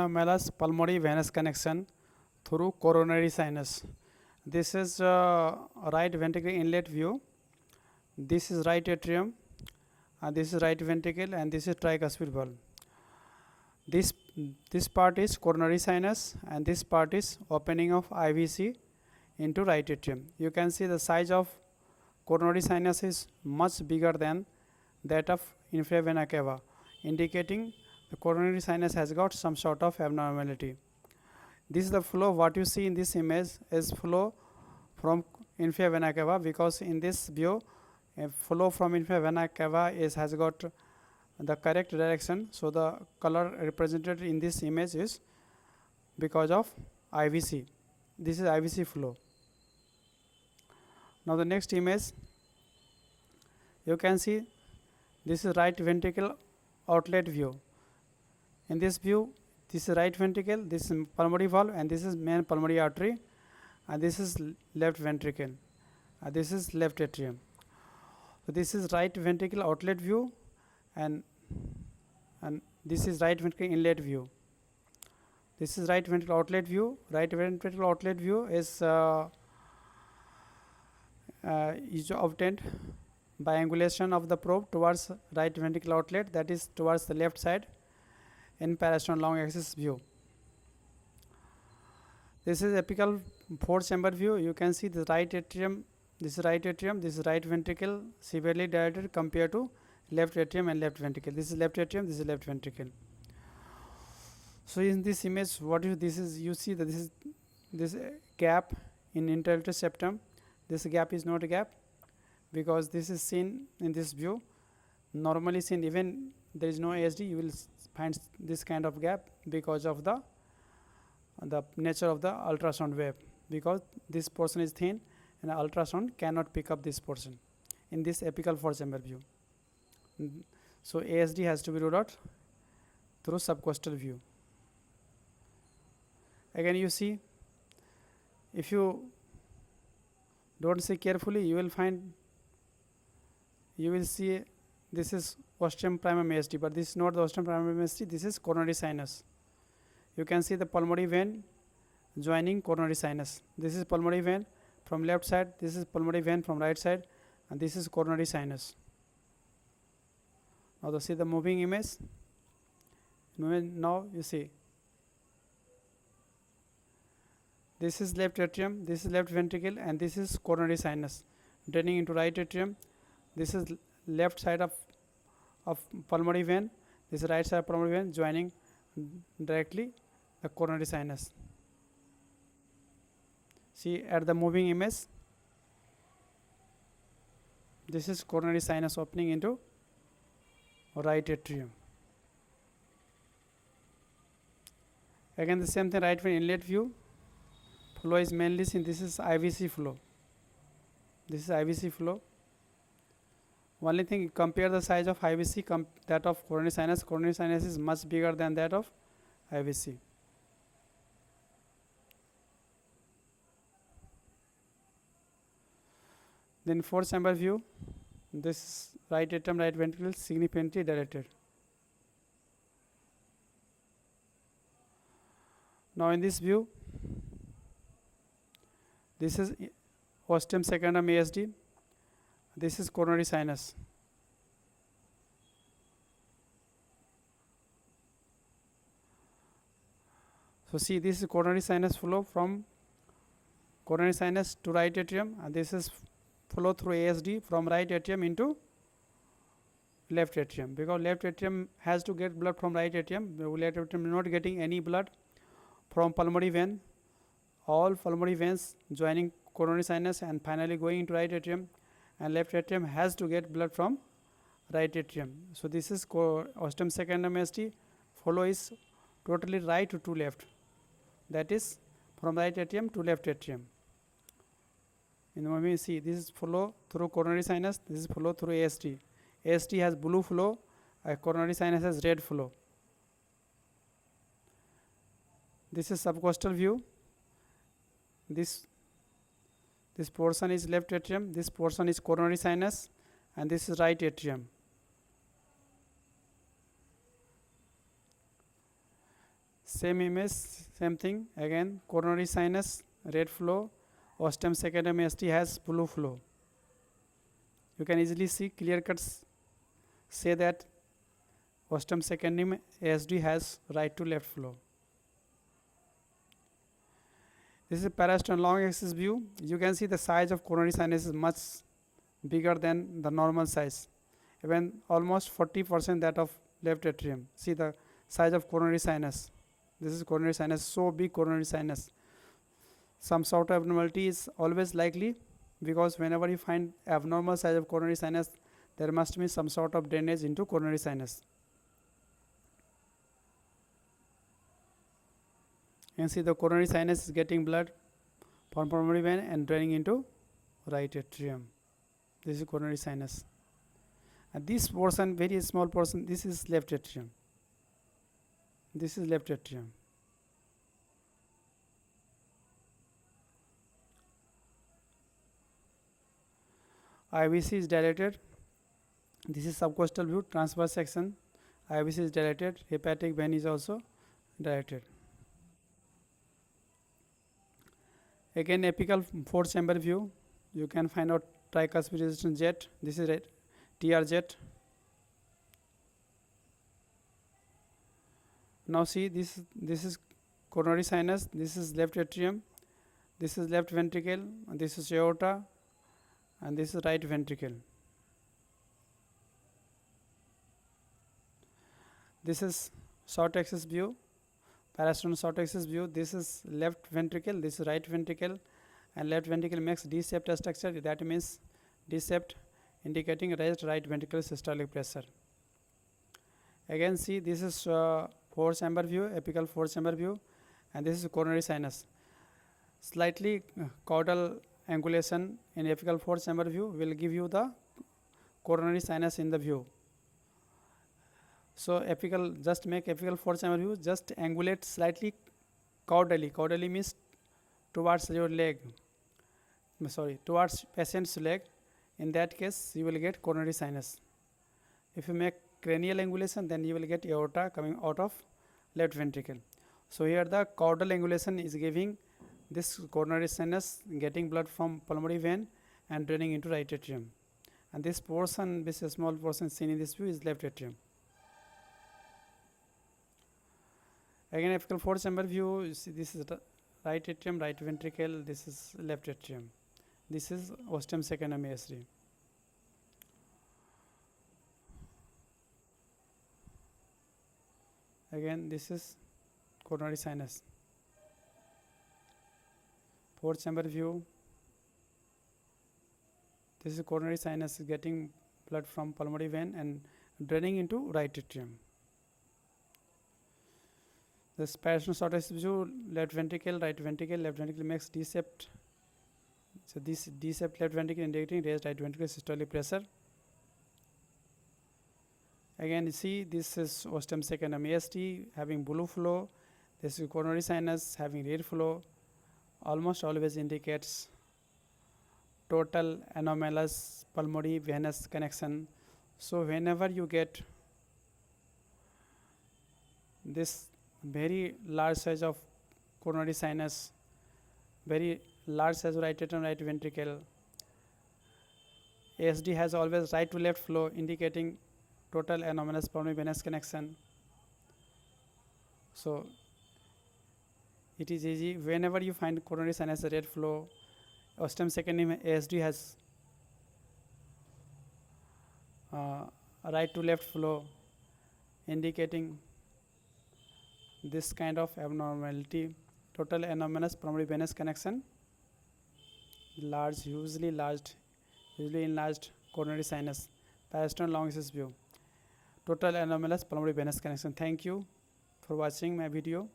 Anomalous pulmonary venous connection through coronary sinus. This is right ventricle inlet view. This is right atrium, and this is right ventricle, and this is tricuspid valve. This this part is coronary sinus, and this part is opening of IVC into right atrium. You can see the size of coronary sinus is much bigger than that of inferior vena cava, indicating the coronary sinus has got some sort of abnormality. This is the flow. What you see in this image is flow from inferior vena cava, because in this view a flow from inferior vena cava has got the correct direction. So the color represented in this image is because of IVC. This is IVC flow. Now the next image, you can see this is right ventricle outlet view. In this view, this is right ventricle, this is pulmonary valve, and this is main pulmonary artery, and this is left ventricle, and this is left atrium. So this is right ventricle outlet view, and this is right ventricle inlet view. This is right ventricle outlet view. Right ventricle outlet view is obtained by angulation of the probe towards right ventricle outlet, that is towards the left side in parasternal long axis view. This is apical 4-chamber view. You can see the right atrium, this is right atrium, this is right ventricle severely dilated compared to left atrium and left ventricle. This is left atrium, this is left ventricle. So in this image, what is this is, you see that this is this gap in interlateral septum. This gap is not a gap, because this is seen in this view. Normally seen, even there is no ASD, you will find this kind of gap because of the nature of the ultrasound wave, because this portion is thin and ultrasound cannot pick up this portion in this apical 4-chamber view. So ASD has to be ruled out through subcostal view. Again, you see, if you don't see carefully, you will see this is ostium primum ASD, but this is not the ostium primum ASD, this is coronary sinus. You can see the pulmonary vein joining coronary sinus. This is pulmonary vein from left side, this is pulmonary vein from right side, and this is coronary sinus. Now see the moving image. Now you see, this is left atrium, this is left ventricle, and this is coronary sinus draining into right atrium. This is left side of pulmonary vein, this is right side of pulmonary vein joining directly the coronary sinus. See at the moving image, this is coronary sinus opening into right atrium. Again the same thing, right vein inlet view. Flow is mainly seen, this is IVC flow. This is IVC flow. Only thing, compare the size of IVC that of coronary sinus. Coronary sinus is much bigger than that of IVC. Then 4-chamber view. This is right atrium, right ventricle significantly dilated. Now in this view, this is ostium secundum ASD. This is coronary sinus. So see, this is coronary sinus flow from coronary sinus to right atrium, and this is flow through ASD from right atrium into left atrium, because left atrium has to get blood from right atrium. Left atrium is not getting any blood from pulmonary vein. All pulmonary veins joining coronary sinus and finally going into right atrium, and left atrium has to get blood from right atrium. So this is ostium secundum ASD. Flow is totally right to left, that is from right atrium to left atrium. In the movie, see, this is flow through coronary sinus, this is flow through ASD. ASD has blue flow, coronary sinus has red flow. This is subcostal view. This portion is left atrium, this portion is coronary sinus, and this is right atrium. Same image, same thing. Again, coronary sinus, red flow. Ostium secondum ASD has blue flow. You can easily see clear cuts say that ostium secondum ASD has right to left flow. This is a parasternal long axis view. You can see the size of coronary sinus is much bigger than the normal size, even almost 40% that of left atrium. See the size of coronary sinus. This is coronary sinus, so big coronary sinus. Some sort of abnormality is always likely, because whenever you find abnormal size of coronary sinus, there must be some sort of drainage into coronary sinus. You can see the coronary sinus is getting blood from pulmonary vein and draining into right atrium. This is coronary sinus. And this portion, very small portion, this is left atrium. This is left atrium. IVC is dilated. This is subcostal view, transverse section. IVC is dilated. Hepatic vein is also dilated. Again, apical 4-chamber view. You can find out tricuspid resistant jet. This is TR jet. Now see, this is coronary sinus. This is left atrium. This is left ventricle. And this is aorta. And this is right ventricle. This is short axis view, parasternal short axis view. This is left ventricle, this is right ventricle, and left ventricle makes D-shaped structure. That means D-shaped, indicating raised right ventricular systolic pressure. Again, see, this is 4-chamber view, apical 4-chamber view, and this is coronary sinus. Slightly caudal angulation in apical 4-chamber view will give you the coronary sinus in the view. So apical, just make apical 4-chamber view, just angulate slightly caudally. Caudally means towards your leg, towards patient's leg. In that case, you will get coronary sinus. If you make cranial angulation, then you will get aorta coming out of left ventricle. So here the caudal angulation is giving this coronary sinus, getting blood from pulmonary vein and draining into right atrium. And this portion, this small portion seen in this view, is left atrium. Again, apical 4-chamber view, you see this is right atrium, right ventricle, this is left atrium. This is ostium secundum ASD. Again, this is coronary sinus. 4-chamber view. This is coronary sinus getting blood from pulmonary vein and draining into right atrium. This parasternal short axis view, left ventricle, right ventricle, left ventricle makes D-shaped. So this D-shaped left ventricle indicating raised right ventricular systolic pressure. Again, you see, this is ostium secundum ASD having blue flow. This is coronary sinus having red flow. Almost always indicates total anomalous pulmonary venous connection. So whenever you get this very large size of coronary sinus, very large size of right atrium, right ventricle, ASD has always right to left flow, indicating total anomalous pulmonary venous connection. So it is easy. Whenever you find coronary sinus red flow, ostium secundum ASD has right to left flow, indicating this kind of abnormality, total anomalous pulmonary venous connection, large, hugely enlarged coronary sinus, parasternal long axis view, total anomalous pulmonary venous connection. Thank you for watching my video.